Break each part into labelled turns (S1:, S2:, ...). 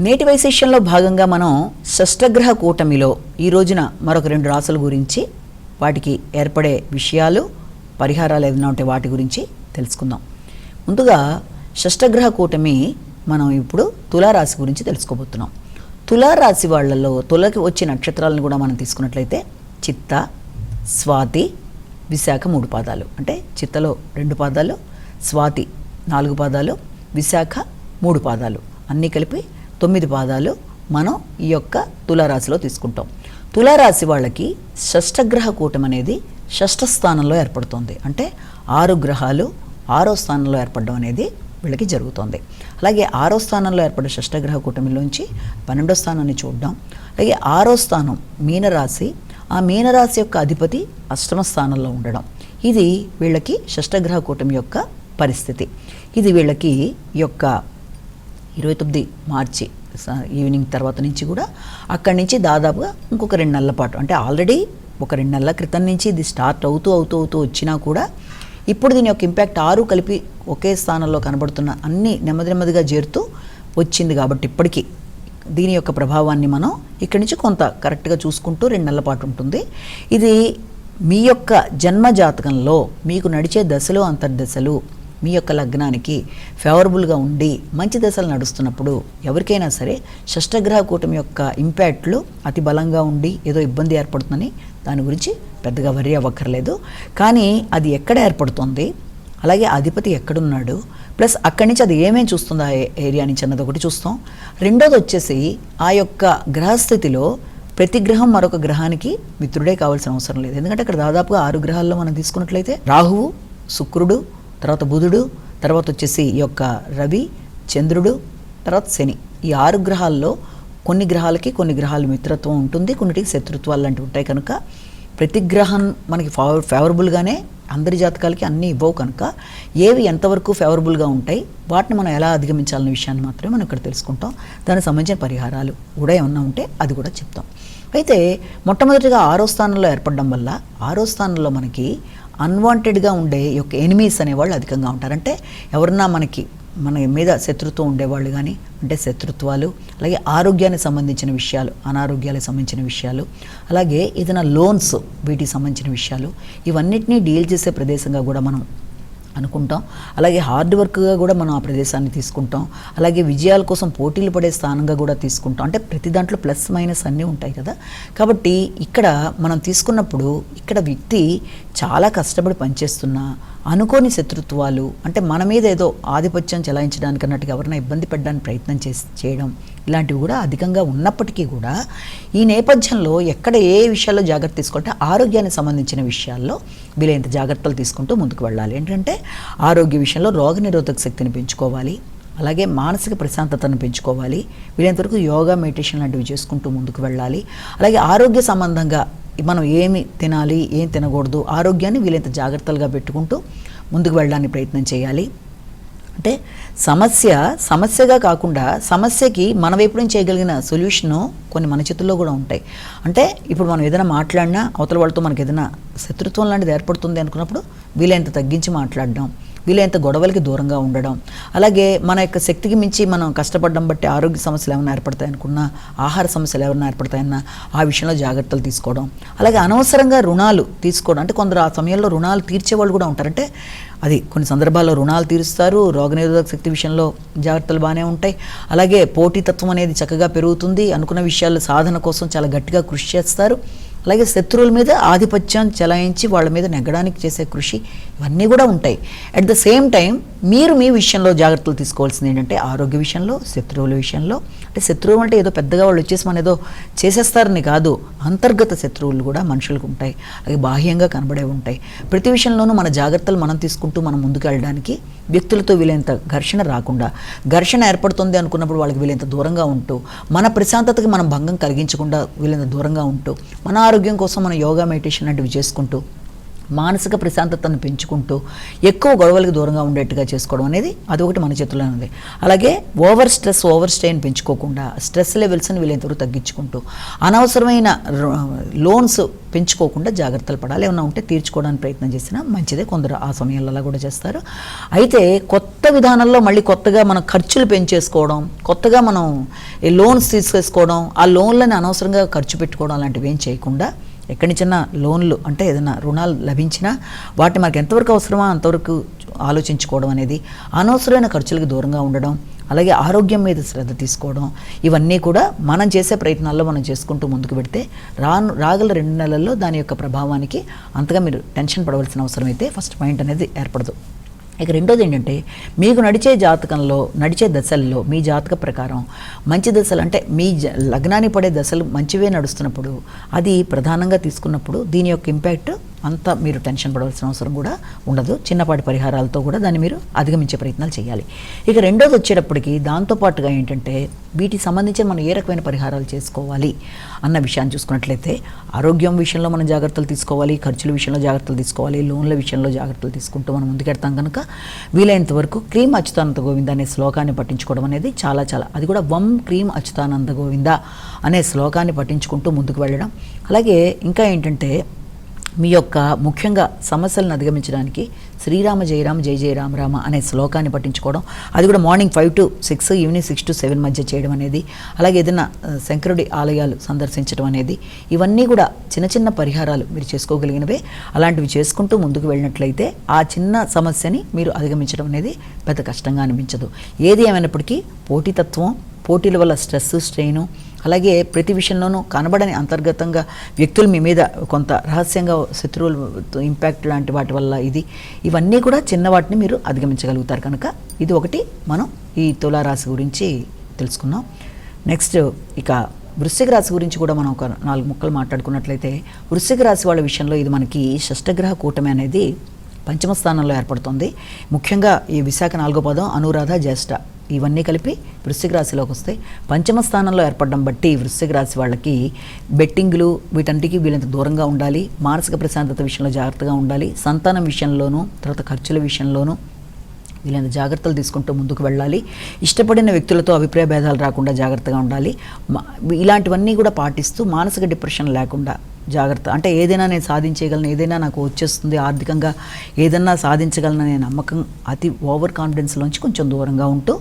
S1: నేటి వైశేష్యంలో భాగంగా మనం షష్టగ్రహ కూటమిలో ఈ రోజున మరొక 2 రాసుల గురించి, వాటికి ఏర్పడే విషయాలు, పరిహారాలు ఏదైనా ఉంటే వాటి గురించి తెలుసుకుందాం. ముందుగా షష్టగ్రహ కూటమి మనం ఇప్పుడు తులారాశి గురించి తెలుసుకోబోతున్నాం. తులారాశి వాళ్ళలో తులకి వచ్చే నక్షత్రాలను కూడా మనం తీసుకున్నట్లయితే చిత్త, స్వాతి, విశాఖ 3 పాదాలు. అంటే చిత్తలో 2 పాదాలు, స్వాతి 4 పాదాలు, విశాఖ 3 పాదాలు, అన్నీ కలిపి 9 పాదాలు మనం ఈ యొక్క తులారాశిలో తీసుకుంటాం. తులారాశి వాళ్ళకి షష్టగ్రహ కూటమి అనేది షష్ఠ స్థానంలో ఏర్పడుతుంది. అంటే 6 గ్రహాలు 6వ స్థానంలో ఏర్పడడం అనేది వీళ్ళకి జరుగుతుంది. అలాగే 6వ స్థానంలో ఏర్పడే షష్టగ్రహ కూటమిలోంచి 12వ స్థానాన్ని చూడడం. అలాగే 6వ స్థానం మీనరాశి, ఆ మీనరాశి యొక్క అధిపతి 8వ స్థానంలో ఉండడం. ఇది వీళ్ళకి షష్టగ్రహ కూటమి యొక్క పరిస్థితి. ఇది వీళ్ళకి ఈ యొక్క 29 మార్చి ఈవినింగ్ తర్వాత నుంచి కూడా అక్కడి నుంచి దాదాపుగా ఇంకొక 2 నెలల పాటు, అంటే ఆల్రెడీ ఒక 2 నెలల క్రితం నుంచి ఇది స్టార్ట్ అవుతూ వచ్చినా కూడా ఇప్పుడు దీని యొక్క ఇంపాక్ట్ 6 కలిపి ఒకే స్థానంలో కనబడుతున్న అన్ని నెమ్మదిగా చేరుతూ వచ్చింది. కాబట్టి ఇప్పటికీ దీని యొక్క ప్రభావాన్ని మనం ఇక్కడి నుంచి కొంత కరెక్ట్గా చూసుకుంటూ 2 నెలల పాటు ఉంటుంది. ఇది మీ యొక్క జన్మ జాతకంలో మీకు నడిచే దశలు అంతర్దశలు మీ యొక్క లగ్నానికి ఫేవరబుల్గా ఉండి మంచి దశలు నడుస్తున్నప్పుడు ఎవరికైనా సరే షష్టగ్రహ కూటమి యొక్క ఇంపాక్ట్లు అతి బలంగా ఉండి ఏదో ఇబ్బంది ఏర్పడుతుందని దాని గురించి పెద్దగా వరి అవ్వక్కర్లేదు. కానీ అది ఎక్కడ ఏర్పడుతుంది, అలాగే అధిపతి ఎక్కడున్నాడు, ప్లస్ అక్కడి నుంచి అది ఏమేమి చూస్తుందో ఆ ఏరియా నుంచి అన్నది ఒకటి చూస్తాం. రెండోది వచ్చేసి ఆ యొక్క గ్రహస్థితిలో ప్రతి గ్రహం మరొక గ్రహానికి మిత్రుడే కావాల్సిన అవసరం లేదు. ఎందుకంటే అక్కడ దాదాపుగా 6 గ్రహాల్లో మనం తీసుకున్నట్లయితే రాహువు, శుక్రుడు, తర్వాత బుధుడు, తర్వాత వచ్చేసి ఈ యొక్క రవి, చంద్రుడు, తర్వాత శని. ఈ 6 గ్రహాల్లో కొన్ని గ్రహాల మిత్రత్వం ఉంటుంది, కొన్నిటికి శత్రుత్వాలు లాంటివి ఉంటాయి. కనుక ప్రతి గ్రహం మనకి ఫేవరబుల్గానే అందరి జాతకాలకి అన్నీ ఇవ్వవు. కనుక ఏవి ఎంతవరకు ఫేవరబుల్గా ఉంటాయి, వాటిని మనం ఎలా అధిగమించాలనే విషయాన్ని మాత్రమే మనం ఇక్కడ తెలుసుకుంటాం. దానికి సంబంధించిన పరిహారాలు కూడా ఏమన్నా ఉంటే అది కూడా చెప్తాం. అయితే మొట్టమొదటిగా 6వ స్థానంలో ఏర్పడడం వల్ల 6వ స్థానంలో మనకి అన్వాంటెడ్గా ఉండే యొక్క ఎనిమీస్ అనేవాళ్ళు అధికంగా ఉంటారు. అంటే ఎవరన్నా మన మీద శత్రుత్వం ఉండేవాళ్ళు కానీ, అంటే శత్రుత్వాలు, అలాగే ఆరోగ్యానికి సంబంధించిన విషయాలు, అనారోగ్యాలకు సంబంధించిన విషయాలు, అలాగే ఏదైనా లోన్స్ వీటికి సంబంధించిన విషయాలు, ఇవన్నిటినీ డీల్ చేసే ప్రదేశంగా కూడా మనం అనుకుంటాం. అలాగే హార్డ్ వర్క్గా కూడా మనం ఆ ప్రదేశాన్ని తీసుకుంటాం. అలాగే విజయాల కోసం పోటీలు పడే స్థానంగా కూడా తీసుకుంటాం. అంటే ప్రతి దాంట్లో ప్లస్ మైనస్ అన్నీ ఉంటాయి కదా. కాబట్టి ఇక్కడ మనం తీసుకున్నప్పుడు ఇక్కడ వ్యక్తి చాలా కష్టపడి పనిచేస్తున్నా అనుకోని శత్రుత్వాలు, అంటే మన మీద ఏదో ఆధిపత్యం చెలాయించడానికి అన్నట్టుగా ఎవరైనా ఇబ్బంది పెట్టడానికి ప్రయత్నం చేయడం, ఇలాంటివి కూడా అధికంగా ఉన్నప్పటికీ కూడా ఈ నేపథ్యంలో ఎక్కడ ఏ విషయాల్లో జాగ్రత్త తీసుకుంటే ఆరోగ్యానికి సంబంధించిన విషయాల్లో వీలైనంత జాగ్రత్తలు తీసుకుంటూ ముందుకు వెళ్ళాలి. ఏంటంటే ఆరోగ్య విషయంలో రోగనిరోధక శక్తిని పెంచుకోవాలి, అలాగే మానసిక ప్రశాంతతను పెంచుకోవాలి, వీలైనంతవరకు యోగా, మెడిటేషన్ లాంటివి చేసుకుంటూ ముందుకు వెళ్ళాలి. అలాగే ఆరోగ్య సంబంధంగా మనం ఏమి తినాలి, ఏం తినకూడదు, ఆరోగ్యాన్ని వీలైనంత జాగ్రత్తలుగా పెట్టుకుంటూ ముందుకు వెళ్ళడానికి ప్రయత్నం చేయాలి. అంటే సమస్యగా కాకుండా సమస్యకి మన వైపు నుంచి చేయగలిగిన సొల్యూషను కొన్ని మన చేతుల్లో కూడా ఉంటాయి. అంటే ఇప్పుడు మనం ఏదైనా మాట్లాడినా అవతల వాళ్ళతో మనకి ఏదైనా శత్రుత్వం లాంటిది ఏర్పడుతుంది అనుకున్నప్పుడు వీలైనంత తగ్గించి మాట్లాడడం, వీలైనంత గొడవలకి దూరంగా ఉండడం, అలాగే మన యొక్క శక్తికి మించి మనం కష్టపడడం బట్టి ఆరోగ్య సమస్యలు ఏమైనా ఏర్పడతాయనుకున్నా, ఆహార సమస్యలు ఏమైనా ఏర్పడతాయన్నా ఆ విషయంలో జాగ్రత్తలు తీసుకోవడం, అలాగే అనవసరంగా రుణాలు తీసుకోవడం. అంటే కొందరు ఆ సమయంలో రుణాలు తీర్చేవాళ్ళు కూడా ఉంటారు. అంటే అది కొన్ని సందర్భాల్లో రుణాలు తీరుస్తారు, రోగనిరోధక శక్తి విషయంలో జాగ్రత్తలు బాగానే ఉంటాయి, అలాగే పోటీతత్వం అనేది చక్కగా పెరుగుతుంది, అనుకున్న విషయాలు సాధన కోసం చాలా గట్టిగా కృషి చేస్తారు, అలాగే శత్రువుల మీద ఆధిపత్యం చెలాయించి వాళ్ళ మీద నెగ్గడానికి చేసే కృషి, ఇవన్నీ కూడా ఉంటాయి. అట్ ద సేమ్ టైం మీరు మీ విషయంలో జాగ్రత్తలు తీసుకోవాల్సింది ఏంటంటే ఆరోగ్య విషయంలో, శత్రువుల విషయంలో. అంటే శత్రువులు అంటే ఏదో పెద్దగా వాళ్ళు వచ్చేసి మన ఏదో చేసేస్తారని కాదు, అంతర్గత శత్రువులు కూడా మనుషులకు ఉంటాయి, అలాగే బాహ్యంగా కనబడే ఉంటాయి. ప్రతి విషయంలోనూ మన జాగ్రత్తలు మనం తీసుకుంటూ మనం ముందుకు వెళ్ళడానికి వ్యక్తులతో వీలైనంత ఘర్షణ రాకుండా, ఘర్షణ ఏర్పడుతుంది అనుకున్నప్పుడు వాళ్ళకి వీలైనంత దూరంగా ఉంటూ, మన ప్రశాంతతకి మనం భంగం కలిగించకుండా వీలైనంత దూరంగా ఉంటూ, మన ఆరోగ్యం కోసం మనం యోగా, మెడిటేషన్ లాంటివి చేసుకుంటూ మానసిక ప్రశాంతతను పెంచుకుంటూ ఎక్కువ గొడవలకు దూరంగా ఉండేట్టుగా చేసుకోవడం అనేది అదొకటి మన చేతుల్లో ఉంది. అలాగే ఓవర్ స్ట్రెస్, ఓవర్ స్ట్రెయిన్ పెంచుకోకుండా స్ట్రెస్ లెవెల్స్ని వీలైనంతవరకు తగ్గించుకుంటూ అనవసరమైన లోన్స్ పెంచుకోకుండా జాగ్రత్తలు పడాలి. ఏమైనా ఉంటే తీర్చుకోవడానికి ప్రయత్నం చేసినా మంచిదే. కొందరు ఆ సమయంలో అలా కూడా చేస్తారు. అయితే కొత్త విధానంలో మళ్ళీ కొత్తగా మనం ఖర్చులు పెంచేసుకోవడం, కొత్తగా మనం ఈ లోన్స్ తీసేసుకోవడం, ఆ లోన్లని అనవసరంగా ఖర్చు పెట్టుకోవడం అలాంటివి ఏం చేయకుండా ఎక్కడి నుంచైనా లోన్లు అంటే ఏదైనా రుణాలు లభించినా వాటిని మనకు ఎంతవరకు అవసరమో అంతవరకు ఆలోచించుకోవడం అనేది, అనవసరమైన ఖర్చులకు దూరంగా ఉండడం, అలాగే ఆరోగ్యం మీద శ్రద్ధ తీసుకోవడం, ఇవన్నీ కూడా మనం చేసే ప్రయత్నాల్లో మనం చేసుకుంటూ ముందుకు పెడితే రాగల 2 నెలల్లో దాని యొక్క ప్రభావానికి అంతగా మీరు టెన్షన్ పడవలసిన అవసరం అయితే ఫస్ట్ పాయింట్ అనేది ఏర్పడదు. ఇక రెండోది ఏంటంటే, మీకు నడిచే జాతకంలో నడిచే దశల్లో మీ జాతక ప్రకారం మంచి దశలు అంటే మీ లగ్నాన్ని పడే దశలు మంచివే నడుస్తున్నప్పుడు, అది ప్రధానంగా తీసుకున్నప్పుడు దీని యొక్క ఇంపాక్ట్ అంతా మీరు టెన్షన్ పడవలసిన అవసరం కూడా ఉండదు. చిన్నపాటి పరిహారాలతో కూడా దాన్ని మీరు అధిగమించే ప్రయత్నాలు చేయాలి. ఇక రెండోది వచ్చేటప్పటికి దాంతోపాటుగా ఏంటంటే, వీటికి సంబంధించి మనం ఏ రకమైన పరిహారాలు చేసుకోవాలి అన్న విషయాన్ని చూసుకున్నట్లయితే, ఆరోగ్యం విషయంలో మనం జాగ్రత్తలు తీసుకోవాలి, ఖర్చుల విషయంలో జాగ్రత్తలు తీసుకోవాలి, లోన్ల విషయంలో జాగ్రత్తలు తీసుకుంటూ మనం ముందుకెడతాం కనుక వీలైనంత వరకు క్రీం అచ్యుతానంద గోవింద అనే శ్లోకాన్ని పఠించుకోవడం అనేది చాలా అది కూడా వం క్రీం అచ్యుతానంద గోవింద అనే శ్లోకాన్ని పఠించుకుంటూ ముందుకు వెళ్ళడం. అలాగే ఇంకా ఏంటంటే, మీ యొక్క ముఖ్యంగా సమస్యలను అధిగమించడానికి శ్రీరామ జయరామ జయ జయ రామ రామ అనే శ్లోకాన్ని పఠించుకోవడం, అది కూడా మార్నింగ్ 5 to 6, ఈవినింగ్ 6 to 7 మధ్య చేయడం అనేది, అలాగే ఏదైనా శంకరుడి ఆలయాలు సందర్శించడం అనేది, ఇవన్నీ కూడా చిన్న చిన్న పరిహారాలు మీరు చేసుకోగలిగినవే. అలాంటివి చేసుకుంటూ ముందుకు వెళ్ళినట్లయితే ఆ చిన్న సమస్యని మీరు అధిగమించడం అనేది పెద్ద కష్టంగా అనిపించదు. ఏది ఏమైనప్పటికీ పోటీతత్వం, పోటీల వల్ల స్ట్రెస్, స్ట్రెయిన్, అలాగే ప్రతి విషయంలోనూ కనబడని అంతర్గతంగా వ్యక్తులు మీ మీద కొంత రహస్యంగా శత్రువులు ఇంపాక్ట్ లాంటి వాటి వల్ల ఇవన్నీ కూడా చిన్న వాటిని మీరు అధిగమించగలుగుతారు కనుక ఇది ఒకటి మనం ఈ తులారాశి గురించి తెలుసుకున్నాం. నెక్స్ట్ ఇక వృశ్చిక రాశి గురించి కూడా మనం ఒక 4 ముక్కలు మాట్లాడుకున్నట్లయితే, వృశ్చిక రాశి వాళ్ళ విషయంలో ఇది మనకి షష్టగ్రహ కూటమి అనేది పంచమ స్థానంలో ఏర్పడుతుంది. ముఖ్యంగా ఈ విశాఖ 4వ పాదం, అనురాధ, జ్యేష్ఠ ఇవన్నీ కలిపి వృశ్చిక రాశిలోకి వస్తాయి. పంచమ స్థానంలో ఏర్పడడం బట్టి వృశ్చిక రాశి వాళ్ళకి బెట్టింగ్లు వీటన్నిటికీ వీళ్ళంత దూరంగా ఉండాలి, మానసిక ప్రశాంతత విషయంలో జాగ్రత్తగా ఉండాలి, సంతానం విషయంలోనూ తర్వాత ఖర్చుల విషయంలోనూ వీళ్ళంత జాగ్రత్తలు తీసుకుంటూ ముందుకు వెళ్ళాలి. ఇష్టపడిన వ్యక్తులతో అభిప్రాయ భేదాలు రాకుండా జాగ్రత్తగా ఉండాలి. ఇలాంటివన్నీ కూడా పాటిస్తూ మానసిక డిప్రెషన్ లేకుండా జాగ్రత్త, అంటే ఏదైనా నేను సాధించగలను, ఏదైనా నాకు వచ్చేస్తుంది, ఆర్థికంగా ఏదైనా సాధించగలననే నమ్మకం, అతి ఓవర్ కాన్ఫిడెన్స్లోంచి కొంచెం దూరంగా ఉంటూ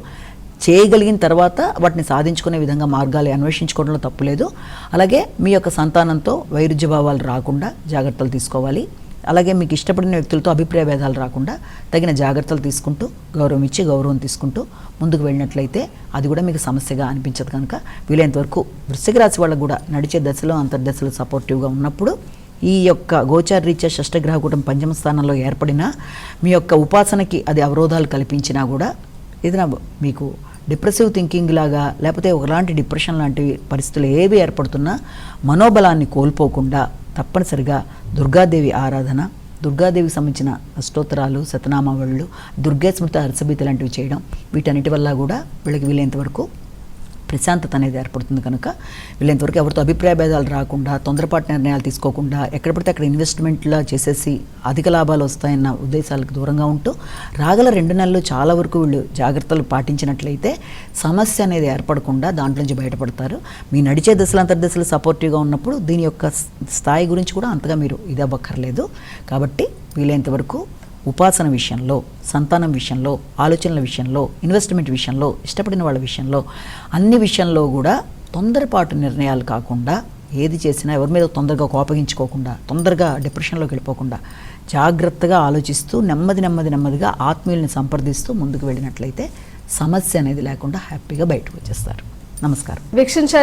S1: చేయగలిగిన తర్వాత వాటిని సాధించుకునే విధంగా మార్గాలు అన్వేషించుకోవడంలో తప్పులేదు. అలాగే మీ యొక్క సంతానంతో వైరుధ్య భావాలు రాకుండా జాగ్రత్తలు తీసుకోవాలి. అలాగే మీకు ఇష్టపడిన వ్యక్తులతో అభిప్రాయ భేదాలు రాకుండా తగిన జాగ్రత్తలు తీసుకుంటూ గౌరవం తీసుకుంటూ ముందుకు వెళ్ళినట్లయితే అది కూడా మీకు సమస్యగా అనిపించదు. కనుక వీలైనంతవరకు వృశ్చిక రాశి వాళ్ళకు కూడా నడిచే దశలో అంతర్దశలో సపోర్టివ్గా ఉన్నప్పుడు ఈ యొక్క గోచార రీత్యా షష్టగ్రహ కూటమి పంచమ స్థానంలో ఏర్పడినా మీ యొక్క ఉపాసనకి అది అవరోధాలు కల్పించినా కూడా ఏదైనా మీకు డిప్రెసివ్ థింకింగ్ లాగా లేకపోతే ఒకలాంటి డిప్రెషన్ లాంటి పరిస్థితులు ఏవి ఏర్పడుతున్నా మనోబలాన్ని కోల్పోకుండా తప్పనిసరిగా దుర్గాదేవి ఆరాధన, దుర్గాదేవికి సంబంధించిన అష్టోత్తరాలు, శతనామావళులు, దుర్గా స్మృతి, హర్షభీతి లాంటివి చేయడం, వీటన్నిటి వల్ల కూడా వీళ్ళకి వీలైనంతవరకు ప్రశాంతత అనేది ఏర్పడుతుంది. కనుక వీళ్ళంతవరకు ఎవరితో అభిప్రాయ భేదాలు రాకుండా, తొందరపాటు నిర్ణయాలు తీసుకోకుండా, ఎక్కడ పడితే అక్కడ ఇన్వెస్ట్మెంట్లా చేసేసి అధిక లాభాలు వస్తాయన్న ఉద్దేశాలకు దూరంగా ఉంటూ రాగల 2 నెలలు చాలా వరకు వీళ్ళు జాగ్రత్తలు పాటించినట్లయితే సమస్య అనేది ఏర్పడకుండా దాంట్లోంచి బయటపడతారు. మీ నడిచే దశలు అంతర్దశలు సపోర్టివ్గా ఉన్నప్పుడు దీని యొక్క స్థాయి గురించి కూడా అంతగా మీరు ఇదవ్వక్కర్లేదు. కాబట్టి వీలైనంతవరకు ఉపాసన విషయంలో, సంతానం విషయంలో, ఆలోచనల విషయంలో, ఇన్వెస్ట్మెంట్ విషయంలో, ఇష్టపడిన వాళ్ళ విషయంలో, అన్ని విషయంలో కూడా తొందరపాటు నిర్ణయాలు కాకుండా, ఏది చేసినా ఎవరి మీద తొందరగా కోపగించుకోకుండా, తొందరగా డిప్రెషన్లోకి వెళ్ళిపోకుండా జాగ్రత్తగా ఆలోచిస్తూ నెమ్మదిగా ఆత్మీయుల్ని సంప్రదిస్తూ ముందుకు వెళ్ళినట్లయితే సమస్య అనేది లేకుండా హ్యాపీగా బయటకు వచ్చేస్తారు. నమస్కారం.
S2: వీక్షించారు.